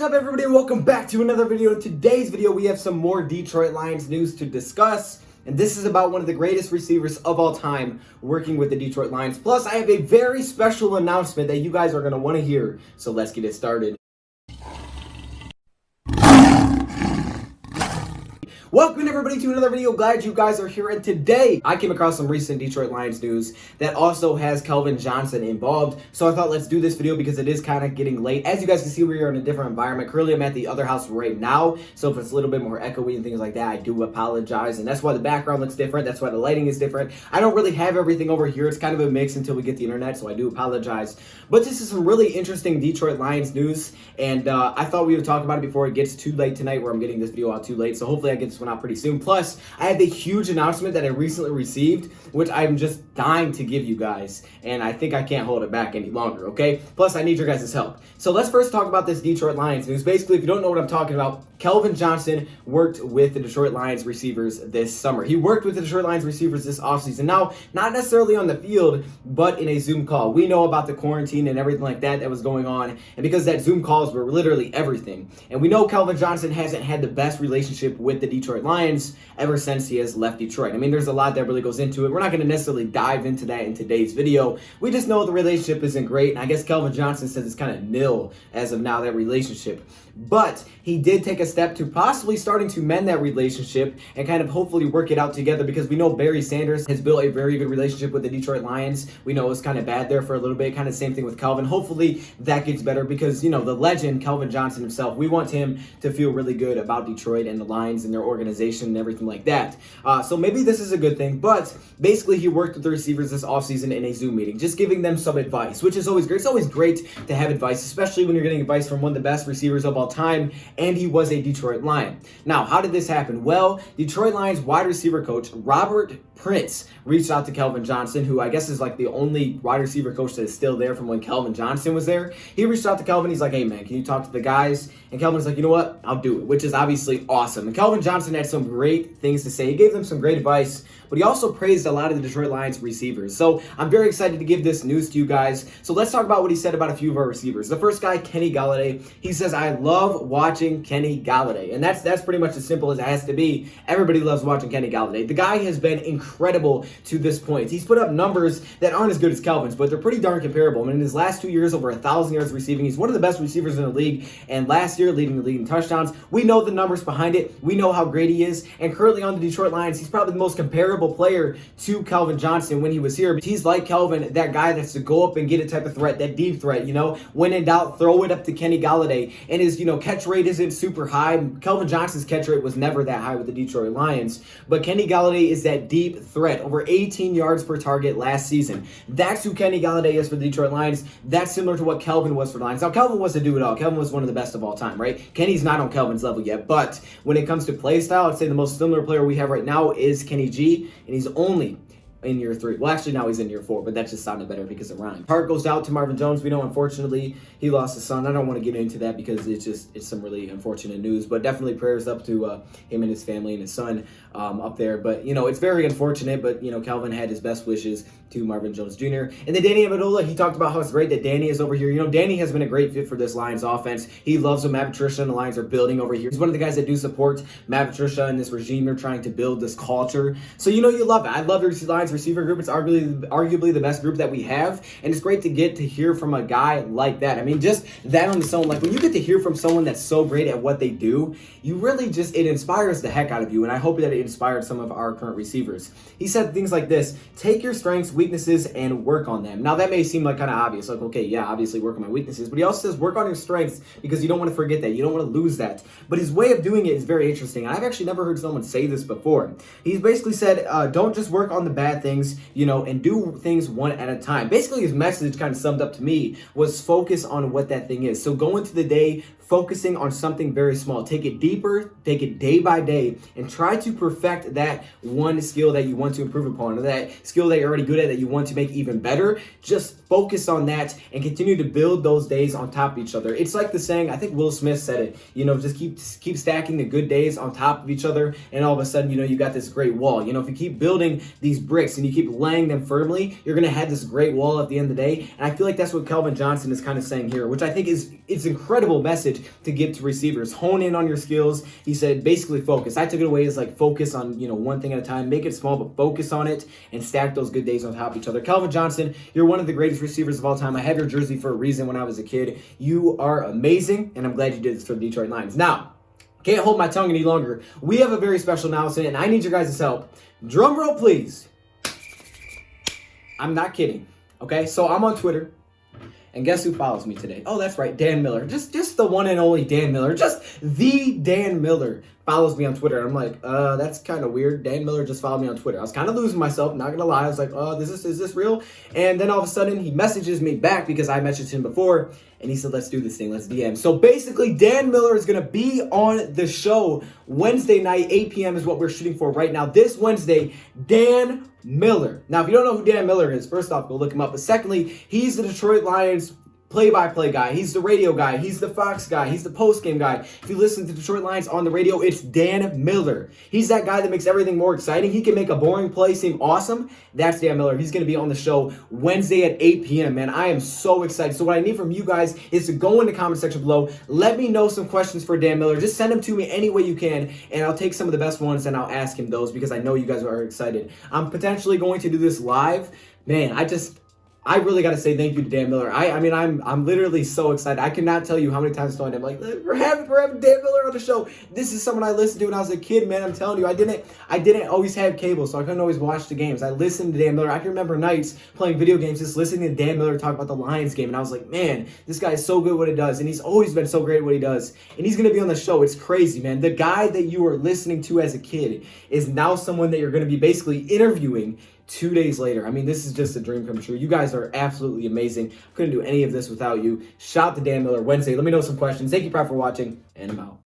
up, everybody, and welcome back to another video. In today's video, we have some more Detroit Lions news to discuss, and this is about one of the greatest receivers of all time working with the Detroit Lions. Plus, I have a very special announcement that you guys are going to want to hear, so let's get it started. Welcome everybody to another video. Glad you guys are here, and today I came across some recent Detroit Lions news that also has Calvin Johnson involved. So I thought let's do this video because it is kind of getting late. As you guys can see, we are in a different environment. Currently I'm at the other house right now, so if it's a little bit more echoey and things like that, I do apologize. And that's why the background looks different. That's why the lighting is different. I don't really have everything over here. It's kind of a mix until we get the internet, so I do apologize. But this is some really interesting Detroit Lions news, and I thought we would talk about it before it gets too late tonight, where I'm getting this video out too late. So hopefully I get this one out pretty soon. Plus, I had the huge announcement that I recently received, which I'm just dying to give you guys, and I think I can't hold it back any longer, okay? Plus, I need your guys' help. So let's first talk about this Detroit Lions news. Basically, if you don't know what I'm talking about, Calvin Johnson worked with the Detroit Lions receivers this summer. He worked with the Detroit Lions receivers this offseason. Now, not necessarily on the field, but in a Zoom call. We know about the quarantine and everything like that was going on, and because that Zoom calls were literally everything. And we know Calvin Johnson hasn't had the best relationship with the Detroit Lions ever since he has left Detroit. I mean, there's a lot that really goes into it. We're not going to necessarily dive into that in today's video. We just know the relationship isn't great, and I guess Calvin Johnson says it's kind of nil as of now, that relationship. But he did take a step to possibly starting to mend that relationship and kind of hopefully work it out together, because we know Barry Sanders has built a very good relationship with the Detroit Lions. We know it was kind of bad there for a little bit, kind of same thing with Calvin. Hopefully that gets better, because, you know, the legend Calvin Johnson himself, we want him to feel really good about Detroit and the Lions and their organization and everything like that. So maybe this is a good thing, but basically he worked with the receivers this offseason in a Zoom meeting, just giving them some advice, which is always great. It's always great to have advice, especially when you're getting advice from one of the best receivers of all time, and he was a Detroit Lion. Now, how did this happen? Well, Detroit Lions wide receiver coach Robert Prince reached out to Calvin Johnson, who I guess is like the only wide receiver coach that is still there from when Calvin Johnson was there. He reached out to Calvin. He's like, hey man, can you talk to the guys? And Calvin's like, you know what? I'll do it, which is obviously awesome. And Calvin Johnson had some great things to say. He gave them some great advice, but he also praised a lot of the Detroit Lions receivers. So I'm very excited to give this news to you guys. So let's talk about what he said about a few of our receivers. The first guy, Kenny Golladay, he says, I love watching Kenny Golladay. And that's pretty much as simple as it has to be. Everybody loves watching Kenny Golladay. The guy has been incredible to this point. He's put up numbers that aren't as good as Calvin's, but they're pretty darn comparable. I mean, in his last 2 years, over 1,000 yards receiving. He's one of the best receivers in the league, and last year leading the league in touchdowns. We know the numbers behind it. We know how great he is, and currently on the Detroit Lions, he's probably the most comparable player to Calvin Johnson when he was here. But he's like Calvin, that guy that's to go up and get a type of threat, that deep threat, you know, when in doubt, throw it up to Kenny Golladay. And his, you know, catch rate isn't super high. Calvin Johnson's catch rate was never that high with the Detroit Lions, but Kenny Golladay is that deep threat, over 18 yards per target last season. That's who Kenny Golladay is for the Detroit Lions. That's similar to what Calvin was for the Lions. Now, Calvin was to do it all. Calvin was one of the best of all time, right? Kenny's not on Calvin's level yet, but when it comes to play style, I'd say the most similar player we have right now is Kenny G, and he's only in year 3. Well, actually, now he's in year 4, but that just sounded better because it rhymed. Heart goes out to Marvin Jones. We know, unfortunately, he lost his son. I don't want to get into that because it's some really unfortunate news, but definitely prayers up to him and his family and his son up there. But, you know, it's very unfortunate, but, you know, Calvin had his best wishes to Marvin Jones Jr. And then Danny Amendola, he talked about how it's great that Danny is over here. You know, Danny has been a great fit for this Lions offense. He loves what Matt Patricia and the Lions are building over here. He's one of the guys that do support Matt Patricia and this regime. They're trying to build this culture. So, you know, you love it. I love the Lions receiver group. It's arguably the best group that we have, and it's great to get to hear from a guy like that. I mean, just that on its own, like when you get to hear from someone that's so great at what they do, you really just, it inspires the heck out of you, and I hope that it inspired some of our current receivers. He said things like this: take your strengths, weaknesses, and work on them. Now, that may seem like kind of obvious, like, okay, yeah, obviously work on my weaknesses, but he also says work on your strengths, because you don't want to forget that. You don't want to lose that. But his way of doing it is very interesting. I've actually never heard someone say this before. He's basically said, don't just work on the bad things, you know, and do things one at a time. Basically, his message kind of summed up to me was focus on what that thing is. So go into the day focusing on something very small. Take it deeper, take it day by day, and try to perfect that one skill that you want to improve upon, or that skill that you're already good at that you want to make even better. Just focus on that and continue to build those days on top of each other. It's like the saying, I think Will Smith said it, you know, just keep stacking the good days on top of each other, and all of a sudden, you know, you got this great wall. You know, if you keep building these bricks, bricks and you keep laying them firmly, you're going to have this great wall at the end of the day. And I feel like that's what Calvin Johnson is kind of saying here, which I think it's an incredible message to give to receivers. Hone in on your skills. He said basically focus. I took it away as like focus on, one thing at a time. Make it small, but focus on it and stack those good days on top of each other. Calvin Johnson, you're one of the greatest receivers of all time. I have your jersey for a reason when I was a kid. You are amazing, and I'm glad you did this for the Detroit Lions. Now, can't hold my tongue any longer. We have a very special announcement, and I need your guys' help. Drum roll, please. I'm not kidding. Okay, so I'm on Twitter, and guess who follows me today? Oh, that's right, Dan Miller. Just the one and only Dan Miller. Just the Dan Miller follows me on Twitter. I'm like, that's kind of weird. Dan Miller just followed me on Twitter. I was kind of losing myself, not gonna lie. I was like, is this real? And then all of a sudden, he messages me back because I messaged him before, and he said, let's do this thing, let's DM. So basically, Dan Miller is gonna be on the show Wednesday night, 8 p.m. is what we're shooting for right now. This Wednesday, Dan Miller. Now, if you don't know who Dan Miller is, first off, go look him up. But secondly, he's the Detroit Lions play-by-play guy. He's the radio guy. He's the Fox guy. He's the post-game guy. If you listen to Detroit Lions on the radio, it's Dan Miller. He's that guy that makes everything more exciting. He can make a boring play seem awesome. That's Dan Miller. He's going to be on the show Wednesday at 8 p.m., man. I am so excited. So what I need from you guys is to go in the comment section below. Let me know some questions for Dan Miller. Just send them to me any way you can, and I'll take some of the best ones, and I'll ask him those because I know you guys are excited. I'm potentially going to do this live. Man, I really got to say thank you to Dan Miller. I'm literally so excited. I cannot tell you how many times I told him, like, we're having Dan Miller on the show. This is someone I listened to when I was a kid, man. I'm telling you, I didn't always have cable, so I couldn't always watch the games. I listened to Dan Miller. I can remember nights playing video games, just listening to Dan Miller talk about the Lions game, and I was like, man, this guy is so good at what he does, and he's always been so great at what he does, and he's going to be on the show. It's crazy, man. The guy that you were listening to as a kid is now someone that you're going to be basically interviewing 2 days later. I mean, this is just a dream come true. You guys are absolutely amazing. Couldn't do any of this without you. Shout out to Dan Miller Wednesday. Let me know some questions. Thank you, Pride, for watching, and I'm out.